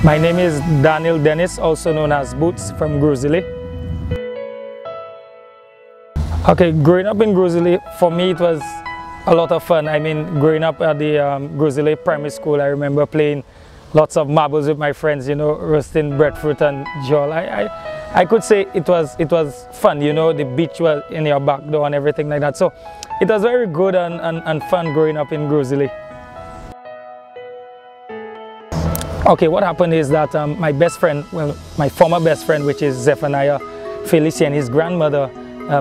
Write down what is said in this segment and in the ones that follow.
My name is Danil Denis, also known as Boots, from Gros Islet. Okay, growing up in Gros Islet, for me it was a lot of fun. I mean, growing up at the Gros Islet primary school, I remember playing lots of marbles with my friends, you know, roasting breadfruit and jol. I could say it was fun, you know, the beach was in your back door and everything like that. So it was very good and fun growing up in Gros Islet. Okay, what happened is that my best friend, well, my former best friend, which is Zephaniah Felician, his grandmother,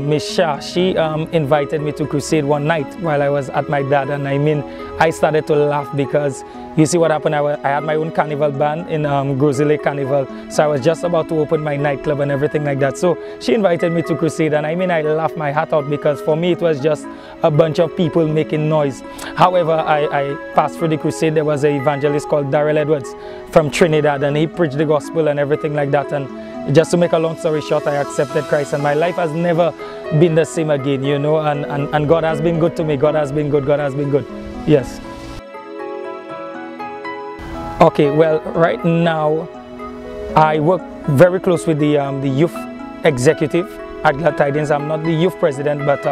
Miss Shah, she invited me to crusade one night while I was at my dad, and I mean, I started to laugh because you see what happened, I had my own Carnival Band in Gros Islet Carnival, so I was just about to open my nightclub and everything like that. So she invited me to crusade, and I mean, I laughed my heart out because for me it was just a bunch of people making noise. However, I passed through the crusade. There was an evangelist called Darrell Edwards from Trinidad, and he preached the gospel and everything like that. And just to make a long story short, I accepted Christ, and my life has never been the same again, you know, and God has been good to me. God has been good. God has been good. Yes. Okay, well, right now I work very close with the youth executive at Glad Tidings. I'm not the youth president, but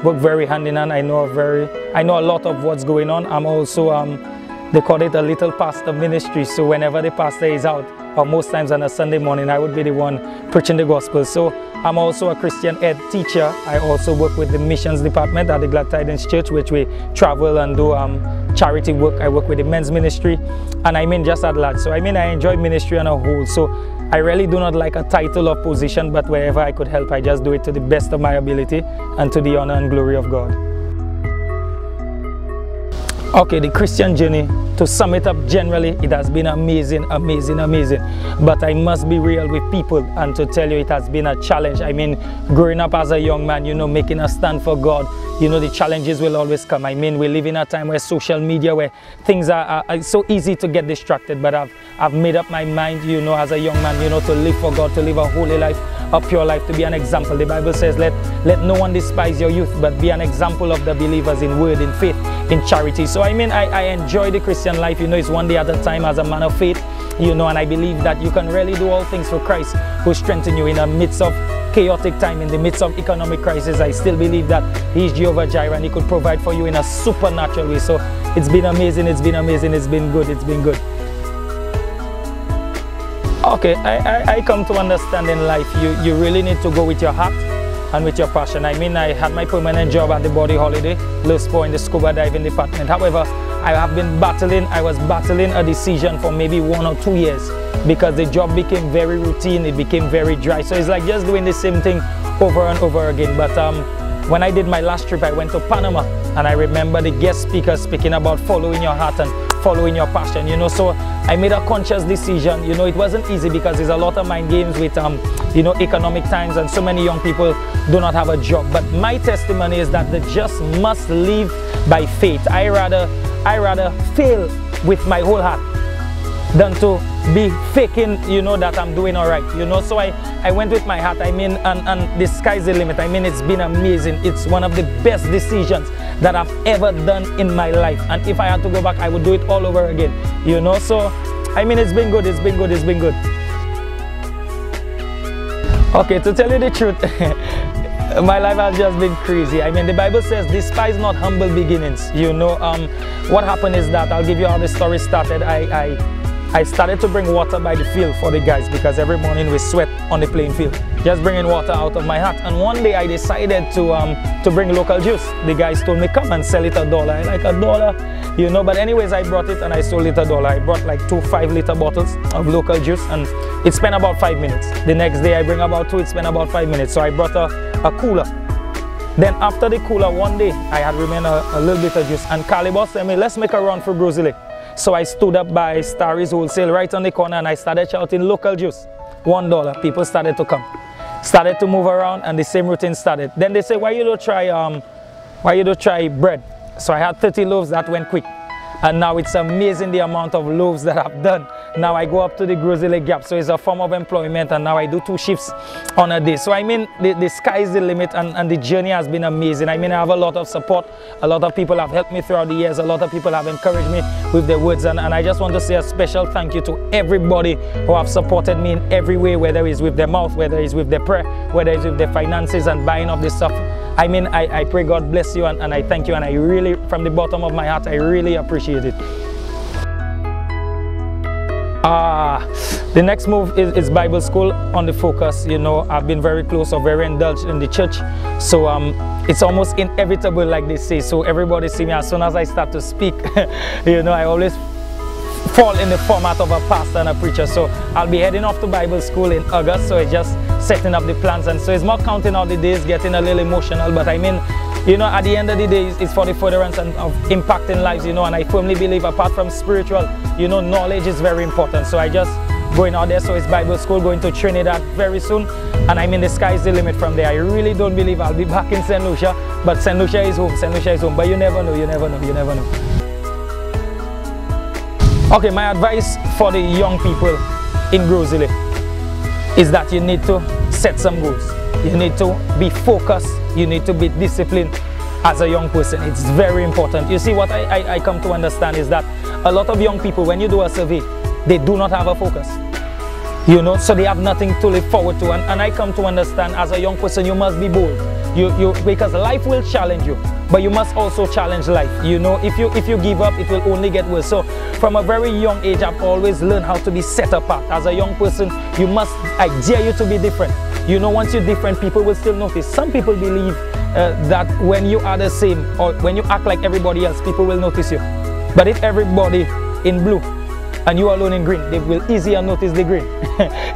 work very hand in hand. I know a lot of what's going on. I'm also they call it a little pastor ministry. So whenever the pastor is out, or most times on a Sunday morning, I would be the one preaching the gospel. So I'm also a Christian ed teacher. I also work with the missions department at the Glad Tidings Church, which we travel and do charity work. I work with the men's ministry, and I mean just at large. So I mean, I enjoy ministry on a whole. So I really do not like a title or position, but wherever I could help, I just do it to the best of my ability and to the honor and glory of God. Okay, the Christian journey, to sum it up generally, it has been amazing, amazing, amazing. But I must be real with people and to tell you it has been a challenge. I mean, growing up as a young man, you know, making a stand for God, you know, the challenges will always come. I mean, we live in a time where social media, where things are so easy to get distracted. But I've made up my mind, you know, as a young man, you know, to live for God, to live a holy life, a pure life, to be an example. The Bible says, let no one despise your youth, but be an example of the believers in word, in faith, in charity. So I mean, I enjoy the Christian life, you know, it's one day at a time as a man of faith, you know, and I believe that you can really do all things for Christ who strengthen you in the midst of chaotic time, in the midst of economic crisis. I still believe that He's Jehovah Jireh and He could provide for you in a supernatural way. So it's been amazing, it's been amazing, it's been good, it's been good. Okay, I come to understand in life, you really need to go with your heart and with your passion. I mean, I had my permanent job at the Body Holiday, Luspo, in the scuba diving department. However, I was battling a decision for maybe 1 or 2 years because the job became very routine, it became very dry. So it's like just doing the same thing over and over again. But when I did my last trip, I went to Panama, and I remember the guest speaker speaking about following your heart and following your passion, you know. So I made a conscious decision. You know, it wasn't easy because there's a lot of mind games with you know, economic times, and so many young people do not have a job. But my testimony is that the just must live by faith. I rather fail with my whole heart than to be faking, you know, that I'm doing all right, you know. So I went with my heart. I mean, and the sky's the limit. I mean, it's been amazing. It's one of the best decisions that I've ever done in my life, and if I had to go back, I would do it all over again, you know. So I mean, it's been good, it's been good, it's been good. Okay, to tell you the truth, my life has just been crazy. I mean, the Bible says, despise not humble beginnings, you know. What happened is that, I'll give you how the story started. I started to bring water by the field for the guys because every morning we sweat on the playing field, just bringing water out of my heart. And one day I decided to bring local juice. The guys told me, come and sell it $1. I like $1, you know. But anyways, I brought it and I sold it $1. I brought like 2 5-liter bottles of local juice, and it spent about 5 minutes. The next day I bring about 2, it spent about 5 minutes. So I brought a cooler. Then after the cooler, one day I had remained a little bit of juice, and Carly boss told me, let's make a run for Gros Islet. So I stood up by Starry's Wholesale right on the corner, and I started shouting local juice, $1. People started to come, started to move around, and the same routine started. Then they say, why you don't try bread? So I had 30 loaves. That went quick, and now it's amazing the amount of loaves that I've done. now I go up to the Gros Islet Gap. So it's a form of employment, and now I do 2 shifts on a day. So I mean, the sky is the limit, and the journey has been amazing. I mean, I have a lot of support. A lot of people have helped me throughout the years. A lot of people have encouraged me with their words, and I just want to say a special thank you to everybody who have supported me in every way, whether it's with their mouth, whether it's with their prayer, whether it's with their finances and buying of this stuff. I mean, I pray God bless you, and I thank you, and I really, from the bottom of my heart, I really appreciate it. The next move is Bible school on the focus. You know, I've been very close or very indulged in the church, so it's almost inevitable, like they say. So everybody see me, as soon as I start to speak, you know, I always fall in the format of a pastor and a preacher. So I'll be heading off to Bible school in August, so it's just setting up the plans, and so it's more counting out the days, getting a little emotional, but I mean, you know, at the end of the day, it's for the furtherance and of impacting lives, you know, and I firmly believe apart from spiritual, you know, knowledge is very important. So I just going out there, so it's Bible school, going to Trinidad very soon, and I mean, the sky is the limit from there. I really don't believe I'll be back in St. Lucia, but St. Lucia is home, St. Lucia is home, but you never know, you never know, you never know. Okay, my advice for the young people in Gros Islet is that you need to set some goals. You need to be focused. You need to be disciplined as a young person. It's very important. You see, what I come to understand is that a lot of young people, when you do a survey, they do not have a focus. You know, so they have nothing to look forward to. And I come to understand, as a young person, you must be bold. Because life will challenge you, but you must also challenge life. You know, if you give up, it will only get worse. So from a very young age, I've always learned how to be set apart. As a young person, I dare you to be different. You know, once you're different, people will still notice. Some people believe that when you are the same, or when you act like everybody else, people will notice you. But if everybody in blue and you alone in green, they will easier notice the green.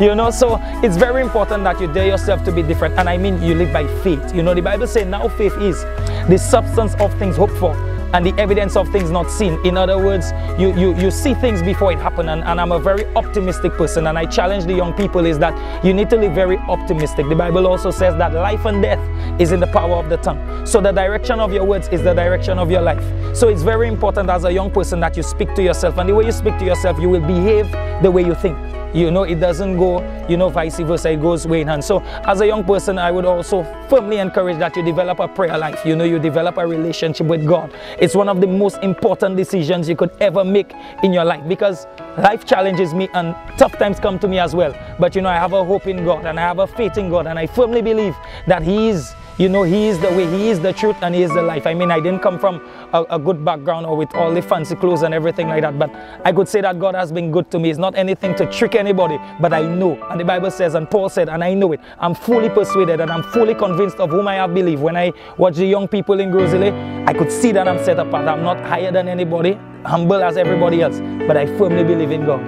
You know, so it's very important that you dare yourself to be different. And I mean, you live by faith. You know, the Bible says now faith is the substance of things hoped for and the evidence of things not seen. In other words, you see things before it happens, and I'm a very optimistic person, and I challenge the young people is that you need to live very optimistic. The Bible also says that life and death is in the power of the tongue. So the direction of your words is the direction of your life. So it's very important as a young person that you speak to yourself, and the way you speak to yourself, you will behave the way you think. You know, it doesn't go, you know, vice versa, it goes way in hand. So as a young person, I would also firmly encourage that you develop a prayer life. You know, you develop a relationship with God. It's one of the most important decisions you could ever make in your life, because life challenges me and tough times come to me as well. But you know, I have a hope in God, and I have a faith in God, and I firmly believe that He is, you know, He is the way, He is the truth, and He is the life. I mean, I didn't come from a good background or with all the fancy clothes and everything like that, but I could say that God has been good to me. It's not anything to trick anybody, but I know, and the Bible says, and Paul said, and I know it, I'm fully persuaded and I'm fully convinced of whom I have believed. When I watch the young people in Gros Islet, I could see that I'm set apart. I'm not higher than anybody, humble as everybody else, but I firmly believe in God.